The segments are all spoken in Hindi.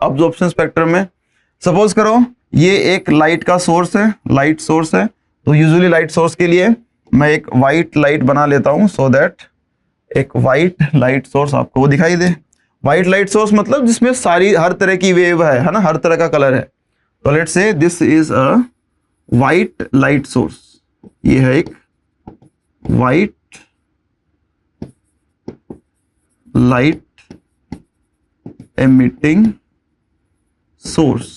अब्जॉर्प्शन स्पेक्ट्रम में। सपोज करो ये एक लाइट का सोर्स है, लाइट सोर्स है, तो यूजुअली लाइट सोर्स के लिए मैं एक वाइट लाइट बना लेता हूं सो दैट एक वाइट लाइट सोर्स आपको वो दिखाई दे। वाइट लाइट सोर्स मतलब जिसमें सारी हर तरह की वेव है ना, हर तरह का कलर है। तो let's say this is a white light source, ये है एक वाइट लाइट एमिटिंग सोर्स।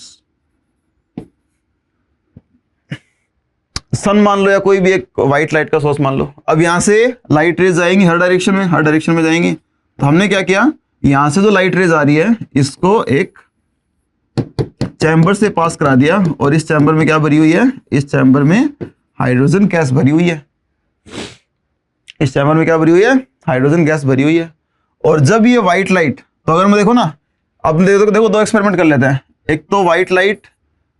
सन मान लो या कोई भी एक व्हाइट लाइट का सोर्स मान लो। अब यहां से लाइट रेज आएंगी हर डायरेक्शन में जाएंगी। तो हमने क्या किया, यहां से जो लाइट रेज आ रही है इसको एक चैम्बर से पास करा दिया, और इस चैम्बर में क्या भरी हुई है, इस चैम्बर में हाइड्रोजन गैस भरी हुई है। इस चैम्बर में क्या भरी हुई है, हाइड्रोजन गैस भरी हुई है। और जब ये व्हाइट लाइट, तो अगर मैं देखो ना, अब देखो दो एक्सपेरिमेंट कर लेते हैं। एक तो व्हाइट लाइट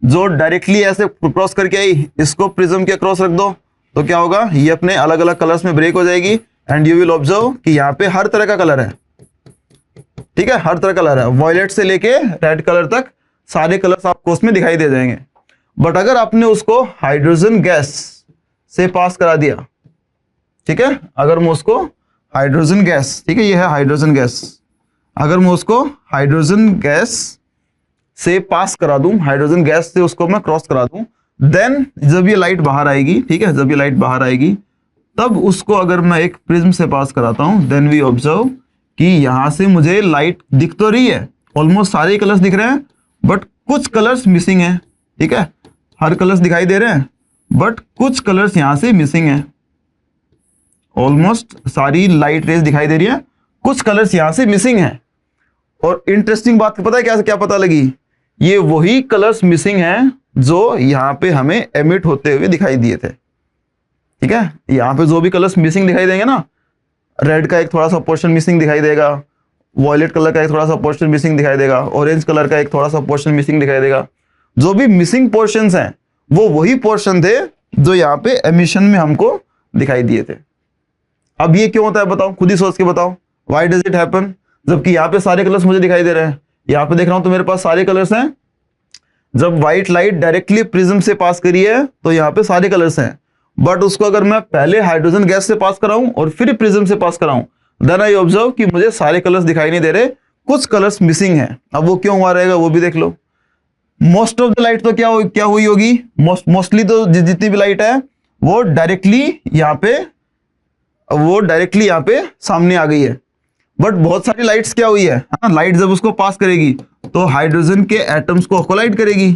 जो डायरेक्टली ऐसे क्रॉस करके आई, इसको प्रिज्म के क्रॉस रख दो, तो क्या होगा, ये अपने अलग अलग कलर्स में ब्रेक हो जाएगी एंड यू विल ऑब्जर्व कि यहाँ पे हर तरह का कलर है। ठीक है, हर तरह कलर है, वॉयलेट से लेके रेड कलर तक सारे कलर्स आपको उसमें दिखाई दे जाएंगे। बट अगर आपने उसको हाइड्रोजन गैस से पास करा दिया, ठीक है, अगर मैं उसको हाइड्रोजन गैस, ठीक है, ये है हाइड्रोजन गैस, अगर मैं उसको हाइड्रोजन गैस से पास करा दूं, हाइड्रोजन गैस से उसको मैं क्रॉस करा दूं, देन जब ये लाइट बाहर आएगी, ठीक है, जब ये लाइट बाहर आएगी तब उसको अगर मैं एक प्रिज्म से पास कराता हूं, देन वी ऑब्जर्व कि यहां से मुझे लाइट दिख तो रही है, ऑलमोस्ट सारे कलर्स दिख रहे हैं, बट कुछ कलर्स मिसिंग है। ठीक है, हर कलर्स दिखाई दे रहे हैं बट कुछ कलर्स यहां से मिसिंग है। ऑलमोस्ट सारी लाइट रेज दिखाई दे रही है, कुछ कलर्स यहां से मिसिंग है। और इंटरेस्टिंग बात पता है क्या पता लगी, ये वही कलर्स मिसिंग हैं जो यहां पे हमें एमिट होते हुए दिखाई दिए थे। ठीक है, यहां पे जो भी कलर्स मिसिंग दिखाई देंगे ना, रेड का एक थोड़ा सा पोर्शन मिसिंग दिखाई देगा, वॉयलेट कलर का एक थोड़ा सा पोर्शन मिसिंग दिखाई देगा, ऑरेंज कलर का एक थोड़ा सा पोर्शन मिसिंग दिखाई देगा। जो भी मिसिंग पोर्शंस हैं वो वही पोर्शन थे जो यहाँ पे एमिशन में हमको दिखाई दिए थे। अब ये क्यों होता है बताओ, खुद ही सोच के बताओ, व्हाई डज इट हैपन, जबकि यहाँ पे सारे कलर्स मुझे दिखाई दे रहे हैं। यहाँ पे देख रहा हूं तो मेरे पास सारे कलर्स हैं। जब व्हाइट लाइट डायरेक्टली प्रिज्म से पास करी है तो यहाँ पे सारे कलर्स हैं, बट उसको अगर मैं पहले हाइड्रोजन गैस से पास कराऊं और फिर प्रिज्म से पास कराऊं, देन आई ऑब्जर्व कि मुझे सारे कलर्स दिखाई नहीं दे रहे, कुछ कलर्स मिसिंग हैं। अब वो क्यों हुआ रहेगा वो भी देख लो। मोस्ट ऑफ द लाइट तो क्या हुई होगी, मोस्टली तो जितनी भी लाइट है वो डायरेक्टली यहाँ पे सामने आ गई है। बट बहुत सारी लाइट्स क्या हुई है, लाइट जब उसको पास करेगी तो हाइड्रोजन के एटम्स को कोलाइड करेगी।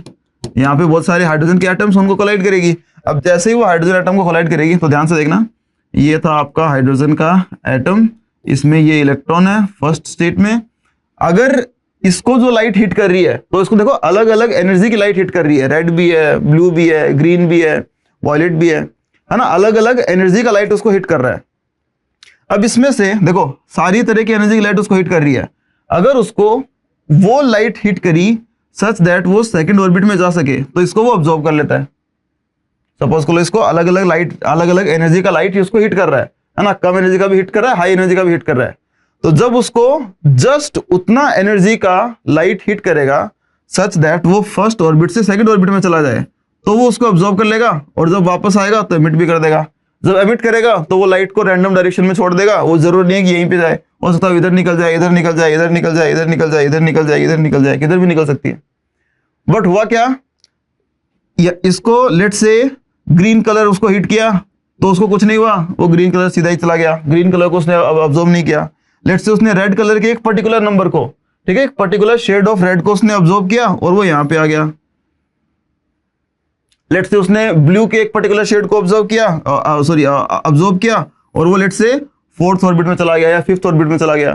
यहाँ पे बहुत सारे हाइड्रोजन के एटम्स उनको कोलाइड करेगी। अब जैसे ही वो हाइड्रोजन एटम को कोलाइड करेगी तो ध्यान से देखना, ये था आपका हाइड्रोजन का एटम, इसमें ये इलेक्ट्रॉन है फर्स्ट स्टेट में। अगर इसको जो लाइट हिट कर रही है तो इसको देखो अलग अलग एनर्जी की लाइट हिट कर रही है, रेड भी है, ब्लू भी है, ग्रीन भी है, वॉयलेट भी है ना, अलग अलग एनर्जी का लाइट उसको हिट कर रहा है। अब इसमें से देखो सारी तरह की एनर्जी की लाइट उसको हिट कर रही है। अगर उसको वो लाइट हिट करी सच दैट वो सेकंड ऑर्बिट में जा सके तो इसको वो ऑब्जॉर्व कर लेता है। सपोज करो इसको अलग अलग लाइट, अलग अलग एनर्जी का लाइट उसको हिट कर रहा है ना, कम एनर्जी का भी हिट कर रहा है, हाई एनर्जी का भी हिट कर रहा है। तो जब उसको जस्ट उतना एनर्जी का लाइट हिट करेगा सच दैट वो फर्स्ट ऑर्बिट से सेकंड ऑर्बिट में चला जाए तो वो उसको ऑब्जॉर्व कर लेगा, और जब वापस आएगा तो एमिट भी कर देगा। जब एमिट करेगा तो वो लाइट को रैंडम डायरेक्शन में छोड़ देगा, वो जरूरी नहीं है कि यहीं पे जाए, हो सकता है इधर निकल जाए, इधर निकल जाए, इधर निकल जाए, इधर निकल जाए, इधर निकल जाए, इधर निकल जाए, किधर भी निकल सकती है। बट हुआ क्या, इसको लेट से ग्रीन कलर उसको हिट किया तो उसको कुछ नहीं हुआ, वो ग्रीन कलर सीधा ही चला गया, ग्रीन कलर को उसने ऑब्जर्व नहीं किया। लेट से उसने रेड कलर के एक पर्टिकुलर नंबर को, ठीक है, एक पर्टिकुलर शेड ऑफ रेड को उसने ऑब्जर्व किया और वो यहां पे आ गया। लेट से उसने ब्लू के एक पर्टिकुलर शेड को ऑब्जर्व किया और वो लेट से फोर्थ ऑर्बिट में चला गया या फिफ्थ ऑर्बिट में चला गया।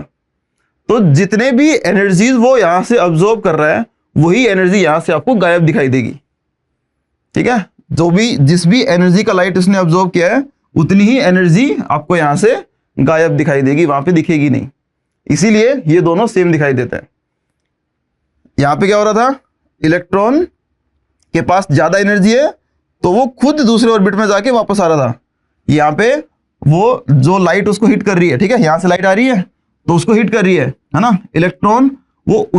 तो जितने भी एनर्जीज वो यहां से ऑब्जर्व कर रहा है वही एनर्जी यहां से आपको गायब दिखाई देगी। ठीक है, जिस भी एनर्जी का लाइट उसने ऑब्जर्व किया है उतनी ही एनर्जी आपको यहां से गायब दिखाई देगी, वहां पे दिखेगी नहीं। इसीलिए ये दोनों सेम दिखाई देते हैं। यहां पे क्या हो रहा था, इलेक्ट्रॉन के पास ज्यादा एनर्जी है तो वो खुद दूसरे ऑर्बिट में जाके वापस आ रहा था। यहाँ पे वो जो लाइट उसको हिट कर रही है, ठीक है, यहां से लाइट आ रही है तो उसको हिट कर रही है ना, इलेक्ट्रॉन वो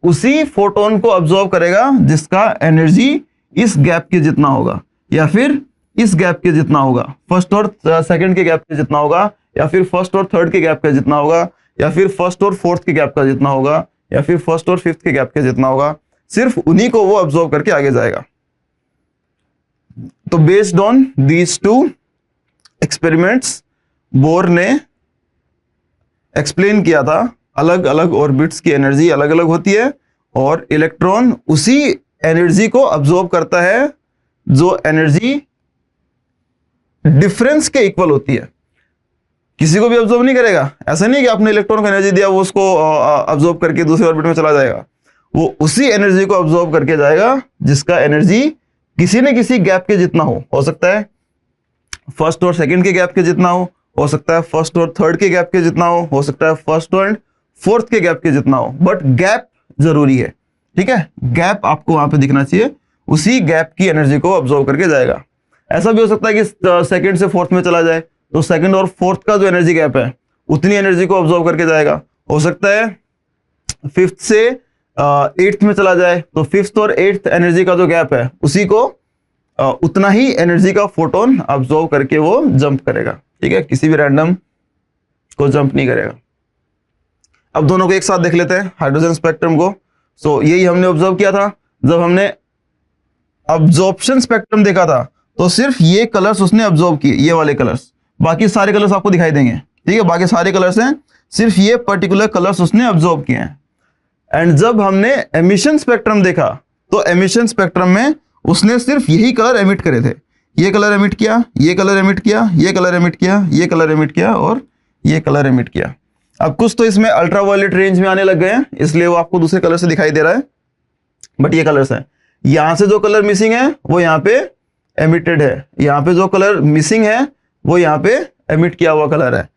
उसी फोटोन को अब्जॉर्ब करेगा जिसका एनर्जी इस गैप के जितना होगा, या फिर इस गैप के जितना होगा, फर्स्ट और सेकंड के गैप के जितना होगा, या फिर फर्स्ट और थर्ड के गैप का जितना होगा, या फिर फर्स्ट और फोर्थ के गैप का जितना होगा, या फिर फर्स्ट और फिफ्थ के गैप के जितना होगा। सिर्फ उन्हीं को वो अब्जॉर्व करके आगे जाएगा। तो based on these two experiments bore ने एक्सप्लेन किया था अलग अलग ऑर्बिट्स की एनर्जी अलग अलग होती है, और इलेक्ट्रॉन उसी एनर्जी को अब्जॉर्ब करता है जो एनर्जी डिफरेंस के इक्वल होती है। किसी को भी अब्जॉर्ब नहीं करेगा, ऐसा नहीं कि आपने इलेक्ट्रॉन को एनर्जी दिया वो उसको अब्जॉर्ब करके दूसरे ऑर्बिट में चला जाएगा। वो उसी एनर्जी को अब्जॉर्ब करके जाएगा जिसका एनर्जी किसी न किसी गैप के जितना हो सकता है फर्स्ट और सेकंड के गैप के जितना हो सकता है फर्स्ट और थर्ड के गैप के जितना हो सकता है फर्स्ट और फोर्थ के गैप के जितना हो, बट गैप जरूरी है। ठीक है, गैप आपको वहां पे दिखना चाहिए, उसी गैप की एनर्जी को अब्जॉर्ब करके जाएगा। ऐसा भी हो सकता है कि सेकंड से फोर्थ में चला जाए, तो सेकंड और फोर्थ का जो एनर्जी गैप है उतनी एनर्जी को अब्जॉर्ब करके जाएगा। हो सकता है फिफ्थ से एट्थ में चला जाए, तो फिफ्थ और एट्थ एनर्जी का जो गैप है उसी को उतना ही एनर्जी का फोटोन अब्जॉर्व करके वो जंप करेगा। ठीक है, किसी भी रैंडम को जंप नहीं करेगा। अब दोनों को एक साथ देख लेते हैं, हाइड्रोजन स्पेक्ट्रम को। सो यही हमने ऑब्जर्व किया था। जब हमने अब्जॉर्प्शन स्पेक्ट्रम देखा था तो सिर्फ ये कलर्स उसने अब्जॉर्व किए, ये वाले कलर्स, बाकी सारे कलर्स आपको दिखाई देंगे। ठीक है, बाकी सारे कलर्स हैं, सिर्फ ये पर्टिकुलर कलर्स उसने अब्जॉर्व किए हैं। एंड जब हमने एमिशन स्पेक्ट्रम देखा तो एमिशन स्पेक्ट्रम में उसने सिर्फ यही कलर एमिट करे थे। ये कलर एमिट किया, ये कलर एमिट किया, ये कलर एमिट किया, ये कलर एमिट किया, और ये कलर एमिट किया। अब कुछ तो इसमें अल्ट्रावायलेट रेंज में आने लग गए हैं, इसलिए वो आपको दूसरे कलर से दिखाई दे रहा है, बट ये कलर्स हैं। यहां से जो कलर मिसिंग है वो यहाँ पे एमिटेड है, यहाँ पे जो कलर मिसिंग है वो यहाँ पे एमिट किया हुआ कलर है।